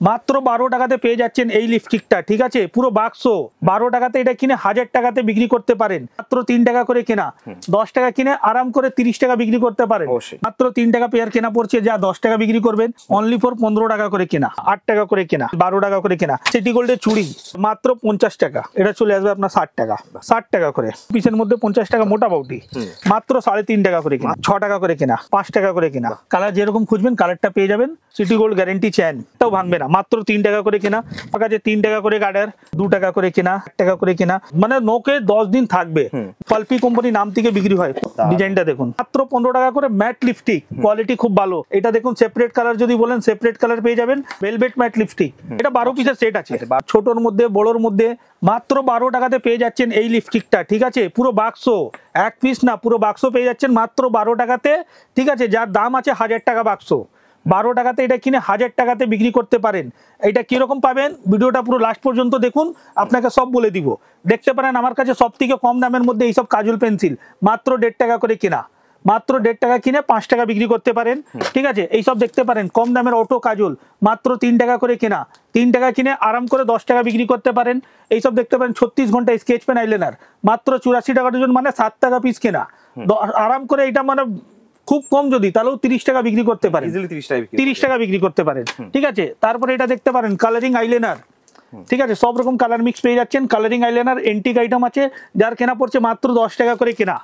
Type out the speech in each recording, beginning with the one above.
মাত্র 12 টাকাতে পেয়ে যাচ্ছেন এই লিপস্টিকটা, ঠিক আছে, পুরো বাক্স 12 টাকাতে এটা কিনে 1000 টাকাতে বিক্রি করতে পারেন। মাত্র 3 টাকা করে কেনা, 10 টাকা কিনে আরাম করে 30 টাকা বিক্রি করতে পারেন। মাত্র 3 টাকা পেয়ার কেনা পড়ছে, যা 10 টাকা বিক্রি করবেন অনলি ফর 15 টাকা করে কেনা, 8 টাকা করে কেনা, 12 টাকা করে কেনা। সিটি গোল্ডের চুড়ি মাত্র 50 টাকা, এটা চলে আসবে আপনার 60 টাকা, 60 টাকা করে পিসের মধ্যে 50 টাকা মোটামুটি, মাত্র 3.5 টাকা করে কেনা, 6 টাকা করে কেনা, 5 টাকা করে কেনা। কালার যেরকম খুঁজবেন কালারটা পেয়ে যাবেন। সিটি গোল্ড গ্যারেন্টি চেন, তাও ভাঙবে না, মাত্র 3 টাকা করে কেনা। আমার কাছে 3 টাকা করে গার্ডার, 2 টাকা করে কেনা, 1 টাকা করে কেনা, মানে নোকে 10 দিন থাকবে। পালপি কোম্পানি নাম থেকে বিক্রি হয়। ডিজাইনটা দেখুন, মাত্র 15 টাকা করে ম্যাট লিপস্টিক, কোয়ালিটি খুব ভালো। এটা দেখুন সেপারেট কালার, যদি বলেন সেপারেট কালার পেয়ে যাবেন। ভেলভেট ম্যাট লিপস্টিক, এটা 12 পিসের সেট আছে, ছোটর মধ্যে বড়োর মধ্যে। মাত্র 12 টাকাতে পেয়ে যাচ্ছেন এই লিপস্টিকটা, ঠিক আছে, পুরো বাক্স, এক পিস না পুরো বাক্স পেয়ে যাচ্ছেন মাত্র 12 টাকাতে, ঠিক আছে, যার দাম আছে 1000 টাকা বাক্স। 12 টাকাতে এটা কিনে 1000 টাকাতে বিক্রি করতে পারেন। এটা কিরকম পাবেন, ভিডিওটা পুরো লাস্ট পর্যন্ত দেখুন, আপনাকে সব বলে দিব। দেখতে পারেন আমার কাছে সব থেকে কম দামের মধ্যে এইসব কাজল পেন্সিল মাত্র 1.5 টাকা করে কেনা, মাত্র 1.5 টাকা কিনে 5 টাকা বিক্রি করতে পারেন, ঠিক আছে। এইসব দেখতে পারেন কম দামের অটো কাজল মাত্র 3 টাকা করে কেনা, 3 টাকা কিনে আরাম করে 10 টাকা বিক্রি করতে পারেন। এইসব দেখতে পারেন 36 ঘন্টা স্কেচ পেন আইলাইনার মাত্র 84 টাকা ডজন, মানে 7 টাকা পিস কেনা, আরাম করে। এটা মানে খুব কম যদি, তাহলেও 30 টাকা বিক্রি করতে পারেন, 30 টাকা বিক্রি করতে পারেন, ঠিক আছে। তারপরে এটা দেখতে পারেন কালারিং আইলাইনার, ঠিক আছে, সব রকম কালার মিক্স পেয়ে যাচ্ছেন। কালারিং আইলাইনার এন্টিক আইটেম আছে, যার কেনা পড়ছে মাত্র 10 টাকা করে কেনা,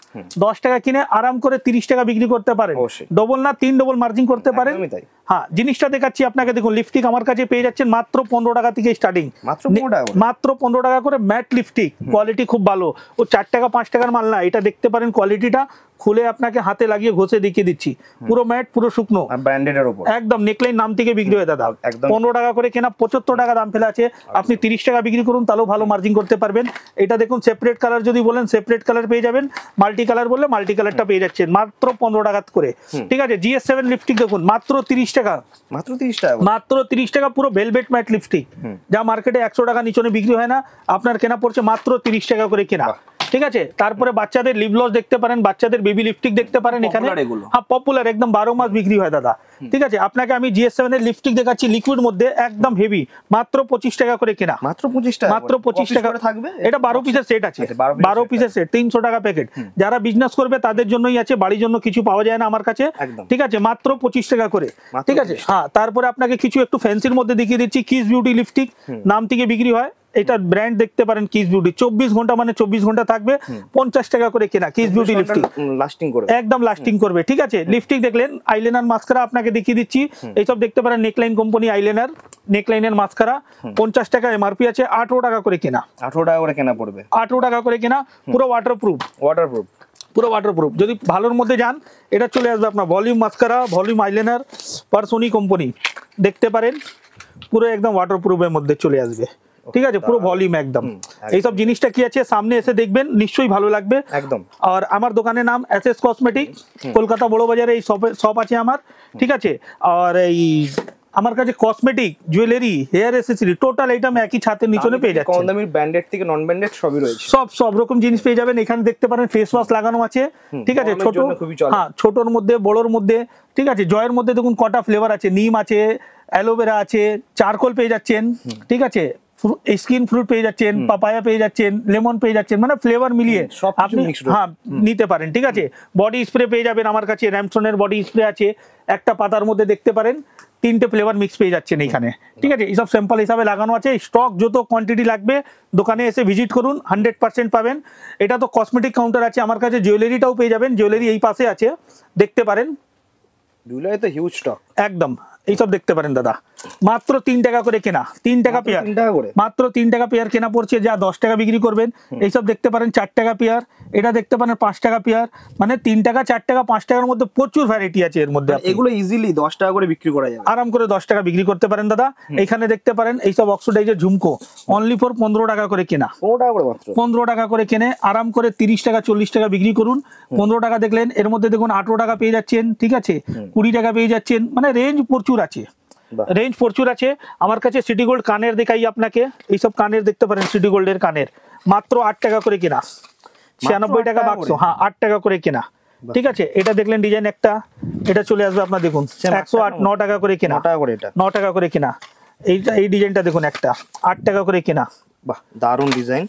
10 টাকা কিনে আরাম করে 30 টাকা বিক্রি করতে পারেন। ডবল না 3 ডবল মার্জিন করতে পারেন। হ্যাঁ, জিনিসটা দেখাচ্ছি আপনাকে, দেখুন লিপস্টিক আমার কাছে পেয়ে যাচ্ছেন মাত্র 15 টাকা থেকে স্টার্টিং, মাত্র 15 টাকা করে ম্যাট লিপস্টিক, কোয়ালিটি খুব ভালো। ও 4 টাকা 5 টাকার মাল না, এটা দেখতে পারেন কোয়ালিটিটা, খুলে আপনাকে হাতে লাগিয়ে ঘষে দেখিয়ে দিচ্ছি, পুরো ম্যাট, পুরো শুকনো, ব্র্যান্ডেডের উপর একদম। নেকলাইন নাম থেকে বিক্রি হয় দাদা, 15 টাকা করে কেনা, 75 টাকা দাম ফেলে আছে। আপনি 30 টাকা বিক্রি করুন, তাহলেও ভালো মার্জিন করতে পারবেন। এটা দেখুন সেপারেট কালার, যদি বলেন সেপারেট কালার পেয়ে যাবেন, মাল্টি কালার বললে মাল্টি কালারটা পেয়ে যাচ্ছেন মাত্র 15 টাকা করে, ঠিক আছে। GS7 লিপস্টিক দেখুন মাত্র 30 টাকা, মাত্র 30 টাকা, মাত্র 30 টাকা, পুরো ভেলভেট ম্যাট লিপস্টিক, যা মার্কেটে 100 টাকা নিচনে বিক্রি হয় না, আপনার কেনা পড়ছে মাত্র 30 টাকা করে কেনা, ঠিক আছে। তারপরে বাচ্চাদের লিপ গ্লস দেখতে পারেন, বাচ্চাদের বেবি লিপস্টিক দেখতে পারেন এখানে, হ্যাঁ পপুলার, একদম 12 মাস বিক্রি হয় দাদা, ঠিক আছে। আপনাকে আমি GS7 এর লিপস্টিক দেখাচ্ছি লিকুইড মধ্যে, একদম হেভি, মাত্র 25 টাকা করে কেনা, মাত্র 25 টাকা, মাত্র 25 টাকা থাকবে। এটা 12 পিসের সেট আছে, 12 পিসের সেট, 300 টাকা প্যাকেট। যারা বিজনেস করবে তাদের জন্যই আছে, বাড়ির জন্য কিছু পাওয়া যায় না আমার কাছে, ঠিক আছে, মাত্র 25 টাকা করে, ঠিক আছে। হ্যাঁ, তারপরে আপনাকে কিছু একটু ফ্যান্সির মধ্যে দেখিয়ে দিচ্ছি, কিস বিউটি লিপস্টিক নাম থেকে বিক্রি হয়। এটা ব্র্যান্ড দেখতে পারেন কিস বিউটি, 24 ঘন্টা মানে 24 ঘন্টা থাকবে, 50 টাকা করে কেনা। কিস বিউটি লিপস্টিক লাস্টিং করবে, একদম লাস্টিং করবে, ঠিক আছে। লিপস্টিক দেখলেন, আইলাইনার মাস্কারা আপনাকে দেখিয়ে দিচ্ছি, এইসব দেখতে পারেন নেকলাইন কোম্পানি আইলাইনার, নেকলাইনের মাস্কারা 50 টাকা এমআরপি আছে, 18 টাকা করে কেনা, 18 টাকা করে কেনা পড়বে, 18 টাকা করে কেনা, পুরো ওয়াটারপ্রুফ, পুরো ওয়াটারপ্রুফ। যদি ভালোর মধ্যে যান, এটা চলে আসবে আপনার ভলিউম মাস্কারা, ভলিউম আইলাইনার, পারসোনি কোম্পানি দেখতে পারেন, পুরো একদম ওয়াটারপ্রুফের মধ্যে চলে আসবে, ঠিক আছে, পুরো ভলিউম একদম। এইসব জিনিসটা কি আছে সামনে এসে দেখবেন, নিশ্চয়ই ভালো লাগবে একদম। আর আমার দোকানের নাম SS কসমেটিক, কলকাতা বড় বাজারে এই শপ আছে আমার, ঠিক আছে। আর এই আমার কাছে cosmetic, jewellery, hair accessory, total item একই ছাদের নিচে পেয়ে যাচ্ছে। কম দামি ব্র্যান্ডেড থেকে নন ব্র্যান্ডেড সবই রয়েছে, সব রকম জিনিস পেয়ে যাবেন এখানে। দেখতে পারেন ফেস ওয়াশ লাগানো আছে, ঠিক আছে, ছোট, হ্যাঁ ছোটর মধ্যে বড়র মধ্যে, ঠিক আছে। জয়ের মধ্যে দেখুন কটা ফ্লেভার আছে, নিম আছে, অ্যালোভেরা আছে, চারকোল পেয়ে যাচ্ছেন, ঠিক আছে, স্কিন ফ্রুট পেয়ে যাচ্ছেন, পাপায়া পেয়ে যাচ্ছেন, লেমন পেয়ে যাচ্ছেন, মানে ফ্লেভার মিলিয়ে আপনি হ্যাঁ নিতে পারেন, ঠিক আছে। বডি স্প্রে পেয়ে যাবেন আমার কাছে, র্যামসনের বডি স্প্রে আছে, একটা পাতার মধ্যে দেখতে পারেন 3টে ফ্লেভার মিক্স পেয়ে যাচ্ছেন এইখানে, ঠিক আছে। এইসব স্যাম্পল হিসাবে লাগানো আছে। স্টক যত কোয়ান্টিটি লাগবে দোকানে এসে ভিজিট করুন, 100% পাবেন। এটা তো কসমেটিক কাউন্টার আছে আমার কাছে, জুয়েলারিটাও পেয়ে যাবেন, জুয়েলারি এই পাশে আছে, দেখতে পারেন, জুয়েলারি তো হিউজ স্টক একদম। এইসব দেখতে পারেন দাদা, মাত্র 3 টাকা করে কেনা, 3 টাকা পেয়ার, মাত্র 3 টাকা পেয়ার কেনা পড়ছে, যা 10 টাকা বিক্রি করবেন। এইসব দেখতে পারেন 4 টাকা পেয়ার, এটা দেখতে পারেন 5 টাকা পেয়ার, মানে 3 টাকা 4 টাকা 5 টাকার মধ্যে প্রচুর ভ্যারাইটি আছে এর মধ্যে। এগুলো ইজিলি 10 টাকা করে বিক্রি করা যাবে, আরাম করে 10 টাকা বিক্রি করতে পারেন দাদা। এখানে দেখতে পারেন এইসব অক্সিডাইজের ঝুমকো অনলি ফর 15 টাকা করে কেনা, 15 টাকা করে কেনে আরাম করে 30 টাকা 40 টাকা বিক্রি করুন। 15 টাকা দেখলেন, এর মধ্যে দেখুন 18 টাকা পেয়ে যাচ্ছেন, ঠিক আছে, 20 টাকা পেয়ে যাচ্ছেন, মানে রেঞ্জ প্রচুর আছে, রেঞ্জ প্রচুর আছে আমার কাছে। সিটি গোল্ড কানের দেখাই আপনাকে, এইসব কানের দেখতে পারেন, সিটি গোল্ডের কানের মাত্র 8 টাকা করে কেনা, 96 টাকা বাক্স, হ্যাঁ 8 টাকা করে কেনা, ঠিক আছে। এটা দেখলেন ডিজাইন একটা, এটা চলে আসবে আপনার দেখুন 108, 9 টাকা করে কেনা, 9 টাকা করে কেনা। এই ডিজাইনটা দেখুন, একটা 8 টাকা করে কেনা। বাহ, দারুন ডিজাইন,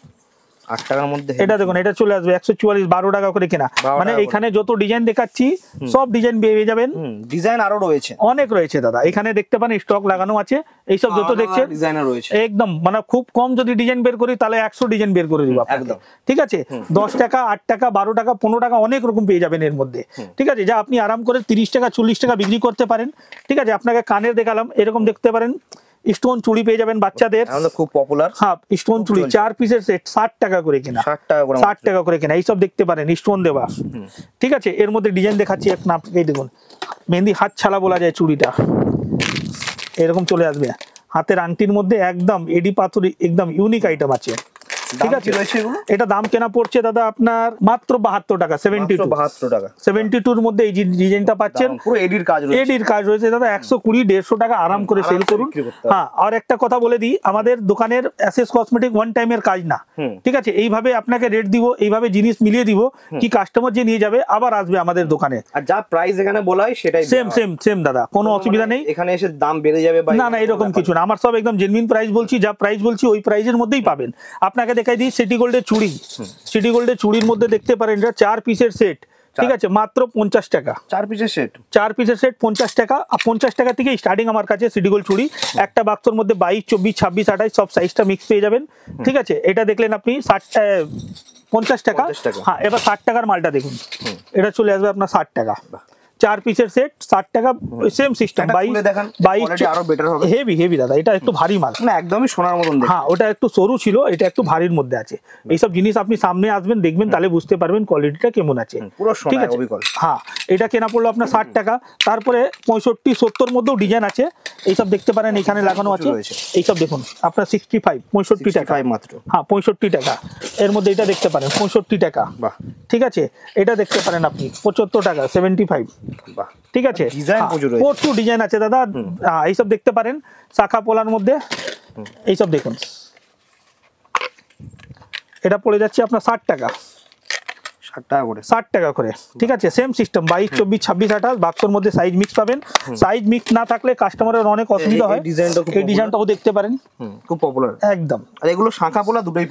8 টাকার মধ্যে। এটা দেখুন, এটা চলে আসবে 144, 12 টাকা করে কেনা। মানে এখানে যত ডিজাইন দেখাচ্ছি সব ডিজাইন পেয়ে যাবেন। ডিজাইন আরো রয়েছে, অনেক রয়েছে দাদা, এখানে দেখতে পারেন স্টক লাগানো আছে। এইসব যত দেখছেন ডিজাইন রয়েছে একদম, মানে খুব কম যদি ডিজাইন বের করি তাহলে 100 ডিজাইন বের করে দিব একদম। ঠিক আছে, 10 টাকা, 8 টাকা, 12 টাকা, 15 টাকা অনেক রকম পেয়ে যাবেন এর মধ্যে। ঠিক আছে, যা আপনি আরাম করে 30 টাকা 40 টাকা বিক্রি করতে পারেন। ঠিক আছে, আপনাকে কানের দেখালাম, এরকম দেখতে পারেন স্টোন চুড়ি পেয়ে যাবেন বাচ্চাদের, খুব পপুলার। হ্যাঁ, স্টোন চুড়ি 4 পিসের সেট 60 টাকা করে কেনা, 60 টাকা করে কেনা। এইসব দেখতে পারেন স্টোন দেওয়া। ঠিক আছে, এর মধ্যে ডিজাইন দেখাচ্ছি এক নাপ, এই দেখুন মেহেন্দি হাত ছাড়া বলা যায় চুড়িটা, এরকম চলে আসবে। হাতের আংটির মধ্যে একদম এডি পাথর, একদম ইউনিক আইটেম আছে। ঠিক আছে, এটা দাম কেনা পড়ছে দাদা আপনার মাত্র 72 টাকা, 72 টাকা। 72 এর মধ্যে এই ডিজাইনটা পাচ্ছেন, পুরো এডির কাজ রয়েছে। এডির কাজ রয়েছে দাদা, 120 150 টাকা আরাম করে সেল করুন। হ্যাঁ, আর একটা কথা বলে দিই, আমাদের দোকানের এসএস কসমেটিক ওয়ান টাইমের কাজ না। ঠিক আছে, এইভাবে আপনাকে রেট দিব, এইভাবে জিনিস মিলিয়ে দিব, কি কাস্টমার যে নিয়ে যাবে আবার আসবে আমাদের দোকানে। আর যা প্রাইস এখানে বলা হয় সেটাই সেম দাদা, কোনো অসুবিধা নেই। এখানে এসে দাম বেড়ে যাবে না না, এরকম কিছু না, আমার সব একদম জেনুইন প্রাইস বলছি, যা প্রাইস বলছি ওই প্রাইসের মধ্যেই পাবেন। আপনাকে দেখাই দিই সিটি গোল্ডের চুড়ি, সিটি গোল্ডের চুড়ির মধ্যে দেখতে পারেন এটা 4 পিসের সেট। ঠিক আছে, মাত্র 50 টাকা। 4 পিসের সেট, 4 পিসের সেট 50 টাকা। আর 50 টাকা থেকে স্টার্টিং আমার কাছে সিটি গোল্ড চুড়ি। একটা বাক্সের মধ্যে 22, 24, 26, 28 সব সাইজটা মিক্স পেয়ে যাবেন। ঠিক আছে, এটা দেখলেন আপনি 50 টাকা। হ্যাঁ, এবার 60 টাকার মালটা দেখুন, এটা চলে আসবে আপনার 60 টাকা। 4 পিসের সেট 60 টাকা, সেম সিস্টেম। 22 আরো বেটার হবে, হেভি দাদা, এটা একটু ভারী মাল, না একদমই সোনার মতন। হ্যাঁ, ওটা একটু সরু ছিল, এটা একটু ভারীর মধ্যে আছে। এইসব জিনিস আপনি সামনে আসবেন দেখবেন, তাহলে বুঝতে পারবেন কোয়ালিটিটা কেমন আছে। ঠিক আছে, হ্যাঁ, এটা কেনা পড়লো আপনার 60 টাকা। তারপরে 65, 70 মধ্যেও ডিজাইন আছে, এইসব দেখতে পারেন এখানে লাগানো আছে। এইসব দেখুন আপনার 65, 65 টাকা মাত্র। হ্যাঁ, 65 টাকা। এর মধ্যে এটা দেখতে পারেন 65 টাকা। ঠিক আছে, এটা দেখতে পারেন আপনি 75 টাকা, 75। ঠিক আছে, প্রচুর ডিজাইন আছে দাদা। এইসব দেখতে পারেন শাখা পোলার মধ্যে, এইসব দেখুন, এটা পড়ে যাচ্ছে আপনার 60 টাকা, 60 টাকা করে। ঠিক আছে, সেম সিস্টেম 22, 24, 26, 28 বাক্সের মধ্যে সাইজ মিক্স পাবেন। সাইজ মিক্স না থাকলে কাস্টমারের অনেক অসুবিধা হয়। এই ডিজাইনটাও দেখতে পারেন, খুব পপুলার একদম। আর এগুলো শাখা পোলা দুটোই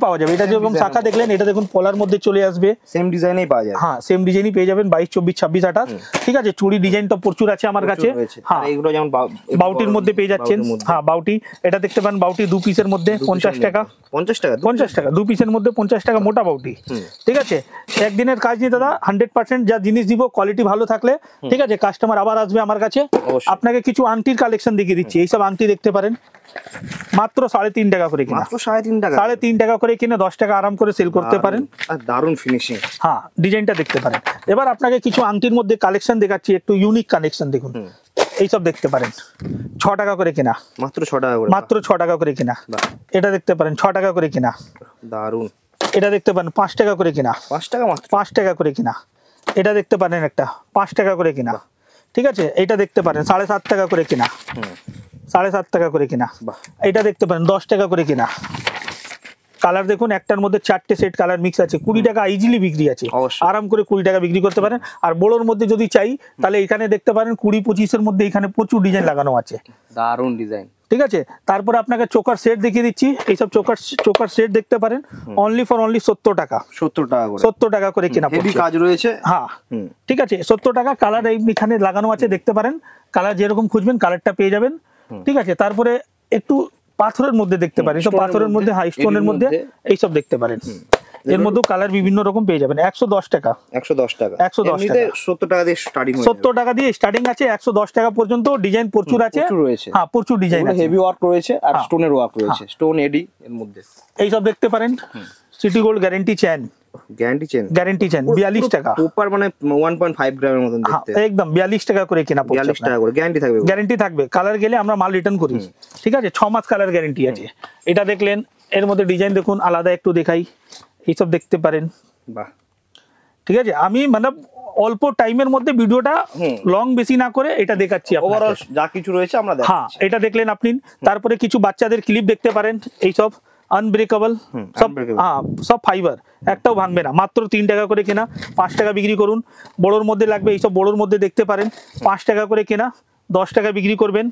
পাওয়া যাবে। এটা যেরকম শাখা দেখলেন, এটা দেখুন পোলার মধ্যে চলে আসবে, সেম ডিজাইনেই পাওয়া যাবে। হ্যাঁ, সেম ডিজাইনই পেয়ে যাবেন 22, 24, 26, 28। ঠিক আছে, চুড়ি ডিজাইন তো প্রচুর আছে আমার কাছে। হ্যাঁ, এগুলো যেমন বাউটির মধ্যে পেয়ে যাচ্ছেন। হ্যাঁ, বাউটি, এটা দেখতে পান বাউটি 2 পিসের মধ্যে 50 টাকা। 50 টাকা 2 পিসের মধ্যে 50 টাকা মোটা বাউটি। ঠিক আছে, একদিনের কাজ নিয়ে দাদা 100% যা জিনিস দিব কোয়ালিটি ভালো থাকলে, ঠিক আছে, কাস্টমার আবার আসবে আমার কাছে। আপনাকে কিছু আংটির কালেকশন দেখিয়ে দিচ্ছি। এইসব আংটি দেখতে পারেন মাত্র 3.5 টাকা করে কিনা, 3.5 টাকা করে কিনে 10 টাকা আরাম করে সেল করতে পারেন। দারুন ফিনিশিং। হ্যাঁ, ডিজাইনটা দেখতে পারেন। এবার আপনাকে কিছু আংটির মধ্যে কালেকশন দেখাচ্ছি, একটু ইউনিক কালেকশন দেখুন। এইসব দেখতে পারেন 6 টাকা করে কিনা, মাত্র 6 টাকা করে, মাত্র 6 টাকা করে কিনা। এটা দেখতে পারেন 6 টাকা করে কিনা, দারুন। এটা দেখতে পারেন 5 টাকা করে কিনা, 5 টাকা মাত্র, 5 টাকা করে কিনা। এটা দেখতে পারেন একটা 5 টাকা করে কিনা। ঠিক আছে, এটা দেখতে পারেন 7.5 টাকা করে কিনা, 7.5 টাকা করে কিনা। এটা দেখতে পারেন 10 টাকা করে কিনা। কালার দেখুন, একটার মধ্যে 4টে সেট কালার মিক্স আছে, 20 টাকা ইজিলি বিক্রি আছে, আরাম করে 20 টাকা বিক্রি করতে পারেন। আর বড়োর মধ্যে যদি চাই তাহলে এখানে দেখতে পারেন 20-25 এর মধ্যে এখানে প্রচুর ডিজাইন লাগানো আছে, দারুন ডিজাইন। ঠিক আছে, তারপরে আপনাকে চোকার সেট দেখিয়ে দিচ্ছি। এইসব চোকার সেট দেখতে পারেন অনলি 70 টাকা, 70 টাকা করে কেনা, হেভি কাজ রয়েছে। হ্যাঁ, ঠিক আছে, 70 টাকা। কালার এইখানে লাগানো আছে, দেখতে পারেন। কালার যেরকম খুঁজবেন কালারটা পেয়ে যাবেন। ঠিক আছে, তারপরে একটু পাথরের মধ্যে দেখতে পারেন, সব পাথরের মধ্যে, হাই স্টোনের মধ্যে এইসব দেখতে পারেন। এর মধ্যে কালার বিভিন্ন রকম পেয়ে যাবেন। 110 টাকা, 110 টাকা, 110 টাকা, 70 টাকা দিয়ে স্টার্টিং, 70 টাকা দিয়ে স্টার্টিং আছে। 110 টাকা পর্যন্ত ডিজাইন প্রচুর আছে। হ্যাঁ, প্রচুর ডিজাইন আছে, হেভি ওয়ার্ক রয়েছে আর স্টোনের ওয়ার্ক রয়েছে, স্টোন এডি এর মধ্যে। এইসব দেখতে পারেন city gold guarantee chain, guarantee chain 42 টাকা, উপর মানে 1.5 গ্রামের মতন দেখতে, একদম 42 টাকা করে কেনা পড়ছে। 42 টাকা করে গ্যারান্টি থাকবে, গ্যারান্টি থাকবে। কালার গেলে আমরা মাল রিটার্ন করি। ঠিক আছে, 6 মাস কালার গ্যারান্টি আছে। এটা দেখলেন, এর মধ্যে ডিজাইন দেখুন, আলাদা একটু দেখাই। এইসব দেখতে পারেন। বাহ, ঠিক আছে, আমি মানে অল্প টাইমের মধ্যে ভিডিওটা লং বেশি না করে এটা দেখাচ্ছি, ওভারঅল যা কিছু রয়েছে আমরা দেখাচ্ছি। হ্যাঁ, এটা দেখলেন আপনি। তারপরে কিছু বাচ্চাদের ক্লিপ দেখতে পারেন, এইসব আনব্রেকেবল, সব সব ফাইবার, একটাও ভাঙবে না। মাত্র 3 টাকা করে কেনা, 5 টাকা বিক্রি করুন। বড়োর মধ্যে লাগবে, এইসব বড়োর মধ্যে দেখতে পারেন 5 টাকা করে কেনা, 10 টাকা বিক্রি করবেন।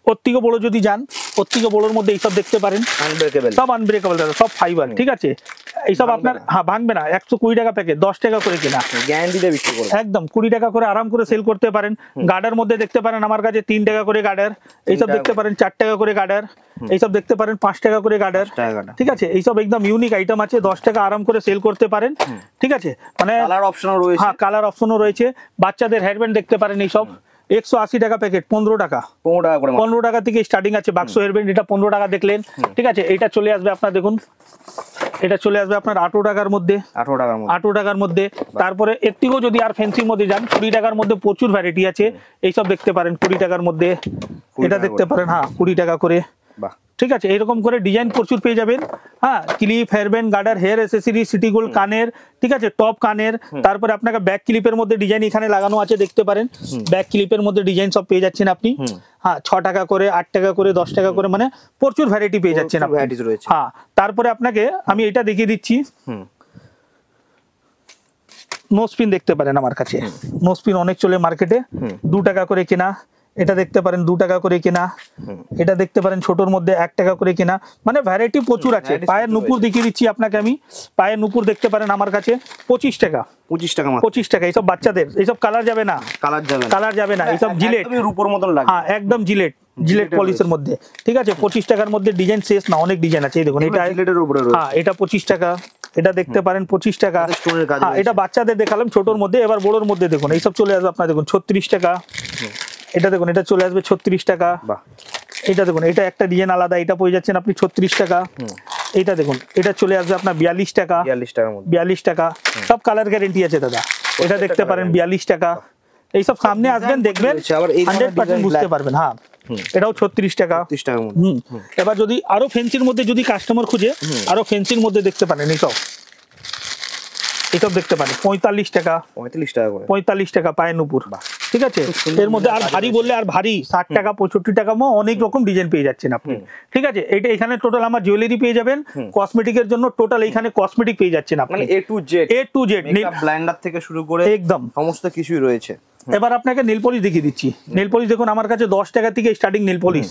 ওর থেকে বড় যদি যান, ওর থেকে বড়োর মধ্যে এইসব দেখতে পারেন, আনব্রেকেবল, সব আনব্রেকেবল দাদা, সব ফাইবার, ঠিক আছে। এইসব আপনার হ্যাঁ ভাঙবে না। 120 টাকা প্যাকেট, 10 টাকা করে কেনা, গ্যারান্টি দিয়ে বিক্রি করবে, একদম 20 টাকা করে আরাম করে সেল করতে পারেন। গার্ডার মধ্যে দেখতে পারেন আমার কাছে 3 টাকা করে গার্ডার, এইসব দেখতে পারেন 4 টাকা করে গার্ডার, এইসব দেখতে পারেন 5 টাকা করে গার্ডার, ঠিক আছে। এইসব একদম ইউনিক আইটেম আছে, 10 টাকা আরাম করে সেল করতে পারেন, ঠিক আছে। মানে কালার অপশনও রয়েছে, হ্যাঁ কালার অপশনও রয়েছে। বাচ্চাদের হেয়ারব্যান্ড দেখতে পারেন, এইসব 180 টাকা প্যাকেট, 15 টাকা, 15 টাকা থেকে স্টার্টিং আছে বাক্স হেয়ারব্যান্ড। এটা 15 টাকা দেখলেন, ঠিক আছে। এটা চলে আসবে আপনার, দেখুন এটা চলে আসবে আপনার 18 টাকার মধ্যে, 18 টাকার মধ্যে। তারপরে এর থেকেও যদি আর ফ্যান্সির মধ্যে যান, 20 টাকার মধ্যে প্রচুর ভ্যারাইটি আছে, এইসব দেখতে পারেন 20 টাকার মধ্যে। এটা দেখতে পারেন হ্যাঁ 20 টাকা করে, ঠিক আছে। এরকম করে ডিজাইন প্রচুর পেয়ে যাবেন। হ্যাঁ ক্লিপ, হেয়ারব্যান্ড, গার্ডার, হেয়ার অ্যাসেসরি, সিটি গোল্ড কানের, ঠিক আছে, টপ কানের। তারপরে আপনাকে ব্যাক ক্লিপের মধ্যে ডিজাইন এখানে লাগানো আছে, দেখতে পারেন। ব্যাক ক্লিপের মধ্যে ডিজাইন সব পেয়ে যাচ্ছেন আপনি। হ্যাঁ 6 টাকা করে, 8 টাকা করে, 10 টাকা করে, মানে প্রচুর ভ্যারাইটি পেয়ে যাচ্ছেন আপনি। হ্যাঁ তারপরে আপনাকে আমি এটা দেখিয়ে দিচ্ছি, নোস্পিন দেখতে পারেন আমার কাছে। নোস্পিন অনেক চলে মার্কেটে, 2 টাকা করে কেনা। এটা দেখতে পারেন 2 টাকা করে কেনা। এটা দেখতে পারেন ছোটর মধ্যে 1 টাকা করে কেনা, মানে ভ্যারাইটি প্রচুর আছে। পায়ের নুপুর দেখিয়ে দিচ্ছি আপনাকে আমি। পায়ের নুপুর দেখতে পারেন আমার কাছে 25 টাকা, 25 টাকা। এইসব বাচ্চাদের, এইসব কালার যাবে না, কালার যাবে না, এইসব জিলেট রূপোর মতন লাগে, হ্যাঁ একদম জিলেট পলিশের মধ্যে, ঠিক আছে। 25 টাকার মধ্যে ডিজাইন শেষ না, অনেক ডিজাইন আছে। এই দেখুন এটা জিলেটের উপরে, হ্যাঁ এটা 25 টাকা। এটা দেখতে পারেন 25 টাকা। হ্যাঁ এটা বাচ্চাদের দেখালাম ছোটর মধ্যে, এবার বড়োর মধ্যে দেখুন এইসব চলে আসবে আপনার, দেখুন 36 টাকা। এটা দেখুন এটা চলে আসবে 36 টাকা। এটা দেখুন এটা একটা ডিজাইন আলাদা, এটা পেয়ে যাচ্ছেন আপনি 36 টাকা। এটা দেখুন এটা চলে আসবে আপনার 42 টাকা, 42 টাকা। সব কালার গ্যারেন্টি আছে দাদা। এটা দেখতে পারেন 42 টাকা। এইসব সামনে আসবেন দেখবেন 100% বুঝতে পারবেন। হ্যাঁ এটাও 36 টাকা। এবার যদি আরো ফ্যান্সির মধ্যে যদি কাস্টমার খুঁজে, আরো ফ্যান্সির মধ্যে দেখতে পারেন এইসব, এইসব দেখতে পারেন 45 টাকা, 45 টাকা পায়ের নুপুর, ঠিক আছে। এর মধ্যে আর ভারী বললে আর ভারী 60 টাকা, 65 টাকা, অনেক রকম ডিজাইন পেয়ে যাচ্ছেন আপনি, ঠিক আছে। এটা এখানে টোটাল আমার জুয়েলারি পেয়ে যাবেন, কসমেটিকের জন্য টোটাল এখানে কসমেটিক পেয়ে যাচ্ছেন আপনি, এ টু জেড মেকআপ ব্লেন্ডার থেকে শুরু করে একদম সমস্ত কিছুই রয়েছে। এবার আপনাকে নেল পলিশ দেখিয়ে দিচ্ছি। নেল পলিশ দেখুন আমার কাছে 10 টাকা থেকে স্টার্টিং নেল পলিশ,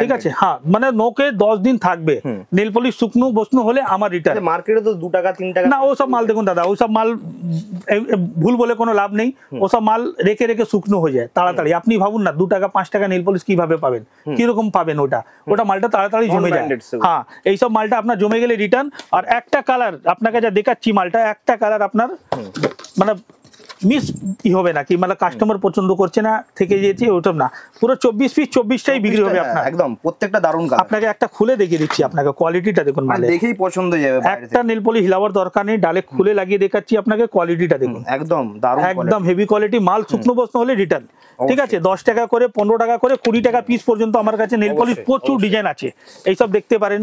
ঠিক আছে। হ্যাঁ মানে নোকে 10 দিন থাকবে। নেল পলিশ শুকনো বসনো হলে আমার রিটার্ন। মার্কেটে তো 2 টাকা 3 টাকা না, ওসব মাল দেখুন দাদা, ওসব মাল ভুল বলে কোনো লাভ নেই। ওসব মাল রেখে রেখে শুকনো হয়ে যায় তাড়াতাড়ি। আপনি ভাবুন না 2 টাকা 5 টাকা নেল পলিশ কিভাবে পাবেন, কিরকম পাবেন? ওটা মালটা তাড়াতাড়ি জমে যায়। হ্যাঁ এইসব মালটা আপনার জমে গেলে রিটার্ন। আর একটা কালার আপনাকে যা দেখাচ্ছি মালটা, একটা কালার আপনার মানে মিস হবে না, কি মানে কাস্টমার পছন্দ করছে না থেকে যেতে, ওটা না। পুরো 24 পিস 24টাই বিক্রি হবে আপনার, একদম প্রত্যেকটা দারুণ কালার। আপনাকে একটা খুলে দেখিয়ে দিচ্ছি, আপনাকে কোয়ালিটিটা দেখুন, মানে দেখেই পছন্দ হয়ে যাবে। একটা নেল পলিশ হিলাবার দরকার নেই, ডাইরেক্ট খুলে লাগিয়ে দেখাচ্ছি আপনাকে, কোয়ালিটিটা দেখুন, একদম দারুণ, একদম হেভি কোয়ালিটি মাল। শুকনো বসনো হলে রিটার্ন, ঠিক আছে। 10 টাকা করে, 15 টাকা করে, 20 টাকা পিস পর্যন্ত আমার কাছে নেল পলিশ প্রচুর ডিজাইন আছে। এইসব দেখতে পারেন,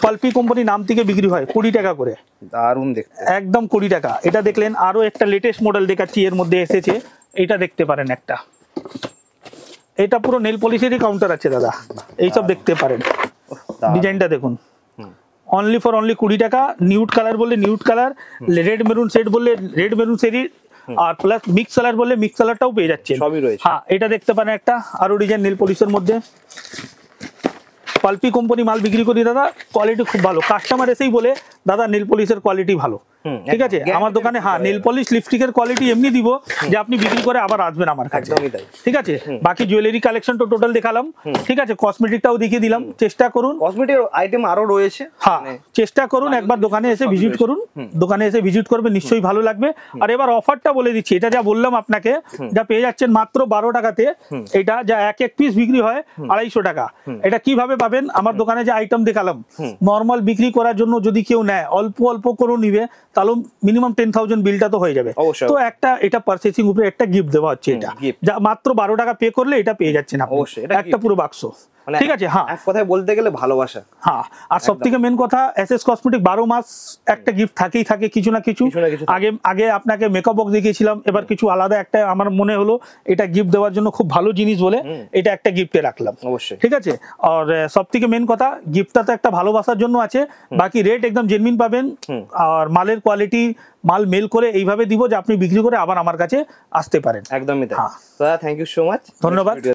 পালপি কোম্পানি নাম থেকে বিক্রি হয় 20 টাকা করে, দারুণ দেখতে, একদম 20 টাকা। এটা দেখলেন, আরো একটা লেটেস্ট মডেল দেখাচ্ছি, এর মধ্যে এসেছে, এটা দেখতে পারেন একটা, এটা পুরো নেল পলিশেরই কাউন্টার আছে দাদা। এইসব দেখতে পারেন, ডিজাইনটা দেখুন, অনলি ফর অনলি 20 টাকা। নিউড কালার বললে nude colour, red maroon shade বললে রেড মেরুন শেডই, আর প্লাস মিক্স কালার বললে মিক্স কালারটাও পেয়ে যাচ্ছেন, সবই রয়েছে। হ্যাঁ এটা দেখতে পারেন একটা আরো ডিজাইন নেল পলিশের মধ্যে। পালপি কোম্পানি মাল বিক্রি করি দাদা, কোয়ালিটি খুব ভালো। কাস্টমার এসেই বলে দাদা নেল পলিশের কোয়ালিটি ভালো, ঠিক আছে। আমার দোকানে হ্যাঁ নেল পলিশ লিপস্টিকের কোয়ালিটি এমনি দিব যে আপনি বিক্রি করে আবার আসবেন আমার কাছে, ঠিক আছে। বাকি জুয়েলারি কালেকশন তো টোটাল দেখালাম, ঠিক আছে। কসমেটিকটাও দেখিয়ে দিলাম। চেষ্টা করুন, কসমেটিক আইটেম আরো রয়েছে, হ্যাঁ চেষ্টা করুন একবার দোকানে এসে ভিজিট করুন। দোকানে এসে ভিজিট করবে, নিশ্চয়ই ভালো লাগবে। আর এবার অফারটা বলে দিচ্ছি, এটা যা বললাম আপনাকে, যা পেয়ে যাচ্ছেন মাত্র 12 টাকাতে। এটা যা এক পিস বিক্রি হয় 250 টাকা। এটা কিভাবে পাবেন? আমার দোকানে যে আইটেম দেখালাম, নরমাল বিক্রি করার জন্য যদি কেউ নেয়, অল্প অল্প করে নিবে, তাহলে মিনিমাম 10,000 বিলটা তো হয়ে যাবে। তো একটা এটা পারচেসিং উপরে একটা গিফট দেওয়া হচ্ছে, এটা যা মাত্র 12 টাকা পে করলে এটা পেয়ে যাচ্ছেন আপনি, একটা পুরো বাক্স, ঠিক আছে। হ্যাঁ এক কথায় বলতে গেলে ভালোবাসা। হ্যাঁ আর সবথেকে মেন কথা, এসএস কসমেটিক 12 মাস একটা গিফট থাকেই থাকে, কিছু না কিছু। আগে আপনাকে মেকআপ বক্স দেখিয়েছিলাম, এবার কিছু আলাদা একটা আমার মনে হলো এটা গিফট দেওয়ার জন্য খুব ভালো জিনিস বলে এটা একটা গিফটে রাখলাম, অবশ্যই, ঠিক আছে। আর সবথেকে মেন কথা, গিফটটা তো একটা ভালোবাসার জন্য আছে, বাকি রেট একদম জেনুইন পাবেন। আর মালের কোয়ালিটি, মাল মেল করে এইভাবে দিব যে আপনি বিক্রি করে আবার আমার কাছে আসতে পারেন, একদমই তাই। থ্যাংক ইউ সো মাচ, ধন্যবাদ।